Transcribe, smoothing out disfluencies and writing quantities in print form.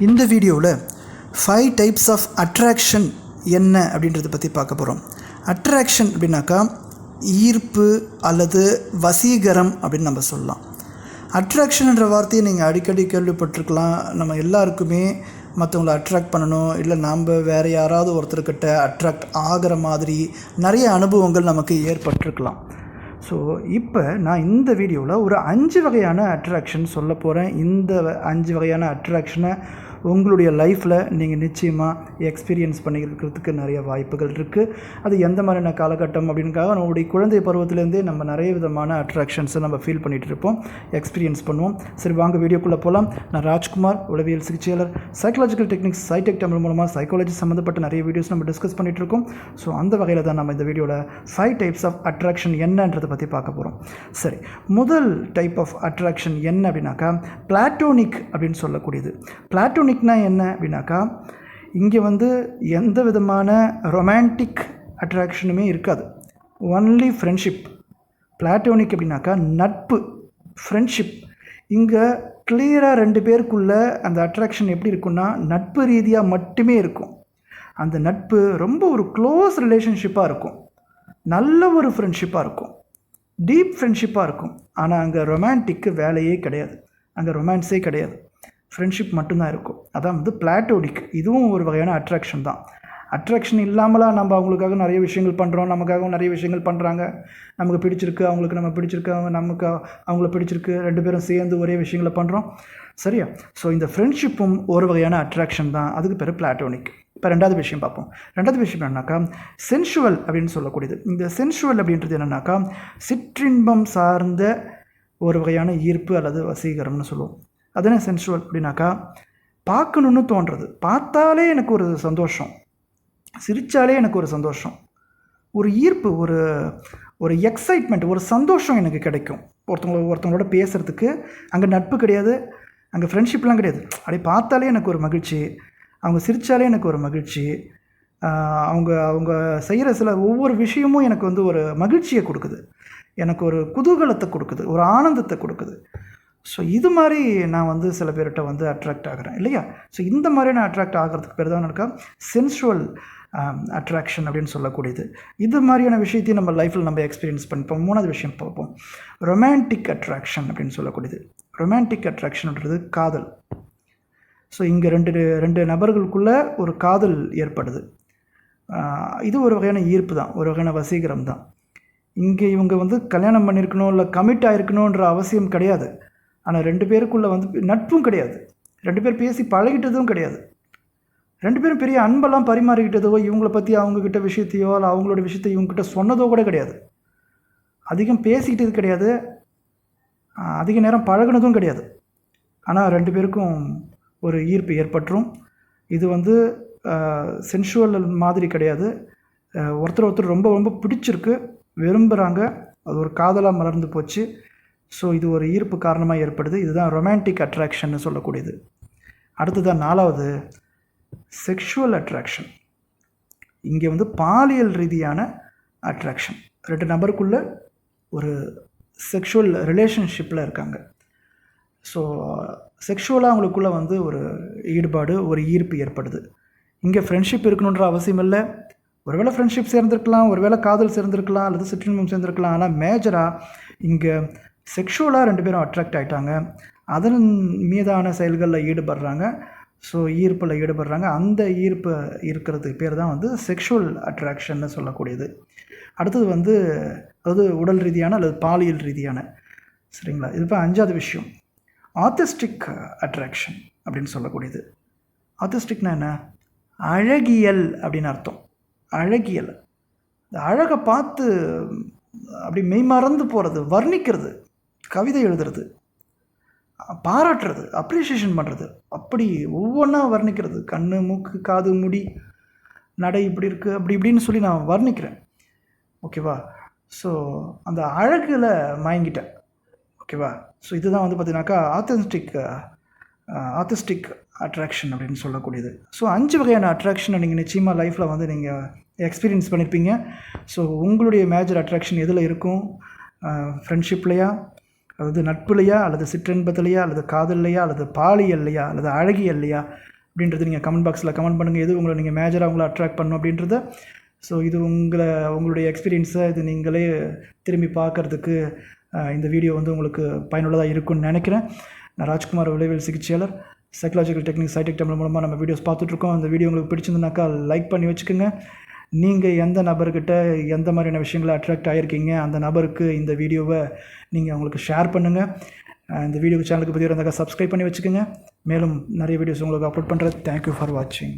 இந்த வீடியோவில் 5 types of attraction என்ன அப்படின்றத பற்றி பார்க்க போகிறோம். அட்ராக்ஷன் அப்படின்னாக்கா ஈர்ப்பு அல்லது வசீகரம் அப்படின்னு நம்ம சொல்லலாம். அட்ராக்ஷன்ன்ற வார்த்தையை நீங்கள் அடிக்கடி கேள்விப்பட்டிருக்கலாம். நம்ம எல்லாருக்குமே மற்றவங்கள அட்ராக்ட் பண்ணணும், இல்லை நாம் வேறு யாராவது ஒருத்தர்கிட்ட அட்ராக்ட் ஆகிற மாதிரி நிறைய அனுபவங்கள் நமக்கு ஏற்பட்டிருக்கலாம். ஸோ இப்போ நான் இந்த வீடியோவில் ஒரு 5 வகையான அட்ராக்ஷன் சொல்ல போகிறேன். இந்த 5 வகையான அட்ராக்ஷனை உங்களுடைய லைஃப்பில் நீங்கள் நிச்சயமாக எக்ஸ்பீரியன்ஸ் பண்ணிக்கிறதுக்கு நிறைய வாய்ப்புகள் இருக்குது. அது எந்த மாதிரியான காலகட்டம் அப்படின்னுக்காக நம்மளுடைய குழந்தை பருவத்திலேருந்தே நம்ம நிறைய விதமான அட்ராக்ஷன்ஸை நம்ம ஃபீல் பண்ணிகிட்டு இருப்போம், எக்ஸ்பீரியன்ஸ் பண்ணுவோம். சரி, வாங்க வீடியோக்குள்ளே போகலாம். நான் ராஜ்குமார், உளவியல் சிகிச்சையாளர். சைக்காலஜிக்கல் டெக்னிக்ஸ் சைடெக் தமிழ் மூலமாக சைக்காலஜி சம்மந்தப்பட்ட நிறைய வீடியோஸ் நம்ம டிஸ்கஸ் பண்ணிகிட்டு இருக்கோம். ஸோ அந்த வகையில் தான் நம்ம இந்த வீடியோவில் 5 டைப்ஸ் ஆஃப் அட்ராக்ஷன் என்னன்றதை பற்றி பார்க்க போகிறோம். சரி, முதல் டைப் ஆஃப் அட்ராக்ஷன் என்ன அப்படின்னாக்கா பிளாட்டோனிக் அப்படின்னு சொல்லக்கூடியது. பிளாட்டோனிக்னா என்ன அப்படின்னாக்கா, இங்கே எந்த விதமான ரொமான்டிக் அட்ராக்ஷனுமே இருக்காது, ஒன்லி ஃப்ரெண்ட்ஷிப். பிளாட்டோனிக் அப்படின்னாக்கா நட்பு, ஃப்ரெண்ட்ஷிப். இங்கே கிளியராக 2 பேருக்குள்ள அந்த அட்ராக்ஷன் எப்படி இருக்குன்னா நட்பு ரீதியாக மட்டுமே இருக்கும். அந்த நட்பு ரொம்ப ஒரு க்ளோஸ் ரிலேஷன்ஷிப்பாக இருக்கும், நல்ல ஒரு ஃப்ரெண்ட்ஷிப்பாக இருக்கும், டீப் ஃப்ரெண்ட்ஷிப்பாக இருக்கும். ஆனால் அங்கே ரொமான்டிக்கு வேலையே கிடையாது, அங்கே ரொமான்ஸே கிடையாது, ஃப்ரெண்ட்ஷிப் மட்டும்தான் இருக்கும். அதான் பிளாட்டோனிக். இதுவும் ஒரு வகையான அட்ராக்ஷன் தான். அட்ராக்ஷன் இல்லாமலாம் நம்ம அவங்களுக்காக நிறைய விஷயங்கள் பண்ணுறோம், நமக்காகவும் நிறைய விஷயங்கள் பண்ணுறாங்க. நமக்கு பிடிச்சிருக்கு, அவங்களுக்கு நம்ம பிடிச்சிருக்கு, நமக்கு அவங்கள பிடிச்சிருக்கு, 2 பேரும் சேர்ந்து ஒரே விஷயங்களை பண்ணுறோம். சரியா? ஸோ இந்த ஃப்ரெண்ட்ஷிப்பும் ஒரு வகையான அட்ராக்ஷன் தான். அதுக்கு பேர் பிளாட்டோனிக். இப்போ 2வது விஷயம் பார்ப்போம். 2வது விஷயம் என்னன்னாக்கா சென்சுவல் அப்படின்னு சொல்லக்கூடியது. இந்த சென்சுவல் அப்படின்றது என்னென்னாக்கா சிற்றின்பம் சார்ந்த ஒரு வகையான ஈர்ப்பு அல்லது வசீகரம்னு சொல்லுவோம். அதுனா சென்சுவல் அப்படின்னாக்கா பார்க்கணுன்னு தோன்றது, பார்த்தாலே எனக்கு ஒரு சந்தோஷம், சிரித்தாலே எனக்கு ஒரு சந்தோஷம், ஒரு ஈர்ப்பு, ஒரு எக்ஸைட்மெண்ட், ஒரு சந்தோஷம் எனக்கு கிடைக்கும். ஒருத்தவங்களோட பேசுகிறதுக்கு அங்கே நட்பு கிடையாது, அங்கே ஃப்ரெண்ட்ஷிப்லாம் கிடையாது. அப்படி பார்த்தாலே எனக்கு ஒரு மகிழ்ச்சி, அவங்க சிரித்தாலே எனக்கு ஒரு மகிழ்ச்சி, அவங்க செய்கிற சில ஒவ்வொரு விஷயமும் எனக்கு ஒரு மகிழ்ச்சியை கொடுக்குது, எனக்கு ஒரு குதூகலத்தை கொடுக்குது, ஒரு ஆனந்தத்தை கொடுக்குது. ஸோ இது மாதிரி நான் சில பேர்கிட்ட அட்ராக்ட் ஆகிறேன் இல்லையா? ஸோ இந்த மாதிரி நான் அட்ராக்ட் ஆகிறதுக்கு பேர் தான் இருக்கா சென்சுவல் அட்ராக்ஷன் அப்படின்னு சொல்லக்கூடியது. இது மாதிரியான விஷயத்தையும் நம்ம லைஃப்பில் நம்ம எக்ஸ்பீரியன்ஸ் பண்ணிப்போம். 3வது விஷயம் பார்ப்போம், ரொமான்டிக் அட்ராக்ஷன் அப்படின்னு சொல்லக்கூடியது. ரொமான்டிக் அட்ராக்ஷன்ன்றது காதல். ஸோ இங்கே ரெண்டு நபர்களுக்குள்ளே ஒரு காதல் ஏற்படுது. இது ஒரு வகையான ஈர்ப்பு தான், ஒரு வகையான வசீகரம் தான். இங்கே இவங்க கல்யாணம் பண்ணியிருக்கணும் இல்லை கமிட் ஆகிருக்கணுன்ற அவசியம் கிடையாது. ஆனால் 2 பேருக்குள்ளே நட்பும் கிடையாது, 2 பேர் பேசி பழகிட்டதும் கிடையாது, 2 பேரும் பெரிய அன்பெல்லாம் பரிமாறிக்கிட்டதோ, இவங்களை பற்றி அவங்கக்கிட்ட விஷயத்தையோ இல்லை அவங்களோட விஷயத்தை இவங்ககிட்ட சொன்னதோ கூட கிடையாது, அதிகம் பேசிக்கிட்டது கிடையாது, அதிக நேரம் பழகினதும் கிடையாது. ஆனால் 2 பேருக்கும் ஒரு ஈர்ப்பு ஏற்பட்டுரும். இது சென்சுவல் மாதிரி கிடையாது, ஒருத்தர் ரொம்ப ரொம்ப பிடிச்சிருக்கு, விரும்புகிறாங்க, அது ஒரு காதலாக மலர்ந்து போச்சு. ஸோ இது ஒரு ஈர்ப்பு காரணமாக ஏற்படுது. இதுதான் ரொமான்டிக் அட்ராக்ஷன்னு சொல்லக்கூடியது. அடுத்ததான் 4வது செக்ஷுவல் அட்ராக்ஷன். இங்கே பாலியல் ரீதியான அட்ராக்ஷன். 2 நபருக்குள்ளே ஒரு செக்ஷுவல் ரிலேஷன்ஷிப்பில் இருக்காங்க. ஸோ செக்ஷுவலாக அவங்களுக்குள்ளே ஒரு ஈடுபாடு, ஒரு ஈர்ப்பு ஏற்படுது. இங்கே ஃப்ரெண்ட்ஷிப் இருக்கணுன்ற அவசியம் இல்லை. ஒருவேளை ஃப்ரெண்ட்ஷிப் சேர்ந்துருக்கலாம், ஒருவேளை காதல் சேர்ந்துருக்கலாம், அல்லது சிற்றின்பம் சேர்ந்துருக்கலாம். ஆனால் மேஜராக இங்கே செக்ஷுவலாக 2 பேரும் அட்ராக்ட் ஆகிட்டாங்க, அதன் மீதான செயல்களில் ஈடுபடுறாங்க. ஸோ ஈர்ப்பில் ஈடுபடுறாங்க. அந்த ஈர்ப்பு இருக்கிறதுக்கு பேர் தான் செக்ஷுவல் அட்ராக்ஷன்னு சொல்லக்கூடியது. அடுத்தது அதாவது உடல் ரீதியான அல்லது பாலியல் ரீதியான. சரிங்களா? இது இப்போ 5வது விஷயம் ஆர்டிஸ்டிக் அட்ராக்ஷன் அப்படின்னு சொல்லக்கூடியது. ஆர்டிஸ்டிக்னா என்ன? அழகியல் அப்படின்னு அர்த்தம். அழகியல், இந்த அழகை பார்த்து அப்படி மெய்மறந்து போகிறது, வர்ணிக்கிறது, கவிதை எழுதுறது, பாராட்டுறது, அப்ரிஷியேஷன் பண்ணுறது, அப்படி ஒவ்வொன்றா வர்ணிக்கிறது. கண், மூக்கு, காது, முடி, நடை இப்படி இருக்குது, அப்படி இப்படின்னு சொல்லி நான் வர்ணிக்கிறேன். ஓகேவா? ஸோ அந்த அழகில் மயங்கிட்டேன். ஓகேவா? ஸோ இதுதான் பார்த்தீங்கன்னாக்கா ஆர்டிஸ்டிக் அட்ராக்ஷன் அப்படின்னு சொல்லக்கூடியது. ஸோ 5 வகையான அட்ராக்ஷனை நீங்கள் நிச்சயமாக லைஃப்பில் நீங்கள் எக்ஸ்பீரியன்ஸ் பண்ணியிருப்பீங்க. ஸோ உங்களுடைய மேஜர் அட்ராக்ஷன் எதில் இருக்கும்? ஃப்ரெண்ட்ஷிப்லையா, அதாவது நட்புலையா அல்லது சிற்றின்பத்திலையா அல்லது காதல்லையா அல்லது பாலியல்லையா அல்லது அழகியல்லையா அப்படின்றது நீங்கள் கமெண்ட் பாக்ஸில் கமெண்ட் பண்ணுங்கள். எது உங்களை நீங்கள் மேஜராக உங்களை அட்ராக்ட் பண்ணணும் அப்படின்றத. ஸோ இது உங்களுடைய எக்ஸ்பீரியன்ஸை இது நீங்களே திரும்பி பார்க்குறதுக்கு இந்த வீடியோ வந்து உங்களுக்கு பயனுள்ளதாக இருக்கும்னு நினைக்கிறேன். நான் ராஜ்குமார் விளைவியல் சிகிச்சையாளர். சைக்கலாஜிக்கல் டெக்னிக் சைடெக் தமிழ் மூலமாக நம்ம வீடியோஸ் பார்த்துட்ருக்கோம். அந்த வீடியோ உங்களுக்கு பிடிச்சிருந்துனாக்கா லைக் பண்ணி வச்சுக்கோங்க. நீங்கள் எந்த நபர்கிட்ட எந்த மாதிரியான விஷயங்களை அட்ராக்ட் ஆகிருக்கீங்க அந்த நபருக்கு இந்த வீடியோவை நீங்கள் அவங்களுக்கு ஷேர் பண்ணுங்கள். இந்த வீடியோ சேனலுக்கு புதிய இருந்தாக்கா சப்ஸ்கிரைப் பண்ணி வச்சுக்கோங்க. மேலும் நிறைய வீடியோஸ் உங்களுக்கு அப்லோட் பண்ணுறேன். தேங்க்யூ ஃபார் வாட்சிங்.